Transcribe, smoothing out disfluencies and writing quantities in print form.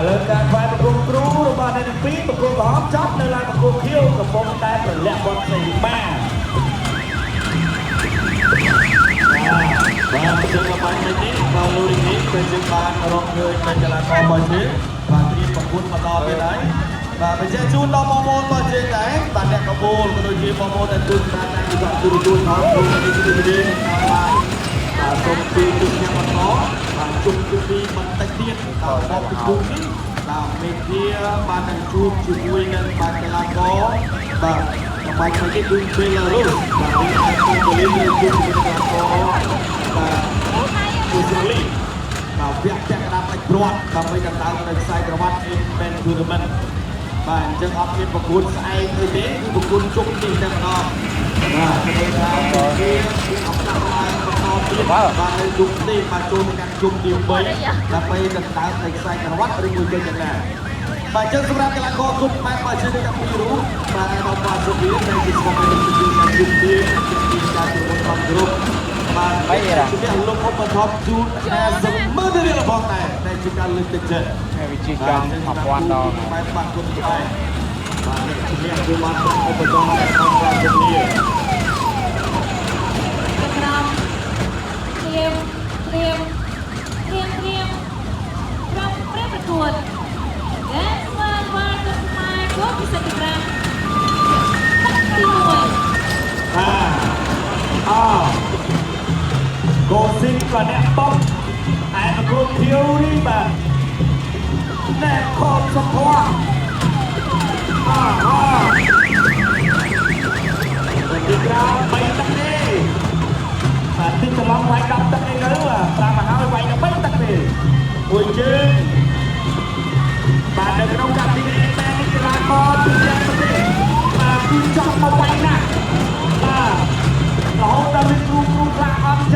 លើការខ្វាយប្រគំគ្រូរបស់អ្នកទាំងពីរប្រគំប្រហោបចប់នៅឡើយប្រគំខៀវកំពុងតែប្រលាក់បត់សីមាបាទជើងល្បាញនេះដល់លូរីនេះគឺជើងបានរកឃើញនៅកីឡាកររបស់យើងបាទត្រៀមប្រកួតបន្តទៀតហើយបាទបញ្ជាក់ជូនដល់បងប្អូនរបស់យើងដែរបាទអ្នកកបូលក៏ដូចជាបងប្អូនដែលទូស្ដាប់តាមវិទ្យុទូរទស្សន៍ផងទូរទស្សន៍ទីនេះតាមឡាយបាទសូមជួយជួយខ្ញុំបន្តបាទជុំពីបន្តិចទៀតដល់បបពីគុំនេះបាទមេធាបាននឹងជួបជាមួយនឹងបាទកីឡាករបាទបាទមកនេះគឺពេលរុសបាទនេះគឺពលីជួបជាមួយកីឡាករបាទគូសូលីបាទវគ្គពាក់កណ្ដាលផ្ដាច់ព្រាត់ដើម្បីដណ្ដើមនៅខ្សែក្រវ៉ាត់ Impact Tournament បាទអញ្ចឹងអត់មានប្រកួតស្អែកទេគឺប្រកួតជុំនេះតែម្ដងបាទគេថាគេអត់ដាក់ឡើងបន្តទៀតបាទនៅជុំនេះមកចូលទៅកាន់ជុំទី3ដើម្បីដណ្ដើមនៅខ្សែក្រវ៉ាត់ឬមួយវិញយ៉ាងណាបាទអញ្ចឹងសម្រាប់កីឡាករគុំបែបបើជឿទៅតាមពីរូបបាទដល់បាសូវីដែលជាស្គមនៅជុំទីការជុំទីការជុំរបស់ក្រុមបាទហើយជំនះលោកឧបត្ថម្ភជូនការសម្មើទៅរបស់តែជាការលើកទឹកចិត្តវិជាចំអពាន់ដល់បែបបាក់គុំទៅបាទជំនះគឺបានឧបត្ថម្ភរបស់រាជធានីក្រមព្រៀមក្រុមព្រះប្រកួតដែលស្មើបានទៅស្មើគោលពិសេសទី5ទី1កូស៊ីនក៏អ្នកបោកឯប្រកួតភៀវនេះបាទអ្នកខំសុភ័ក្រទីក្រៅ3ទឹកទេបាទទីច្រឡំវាយ10ទឹកឯងទៅ5មកហើយវាយ13ទឹកទេមួយជើ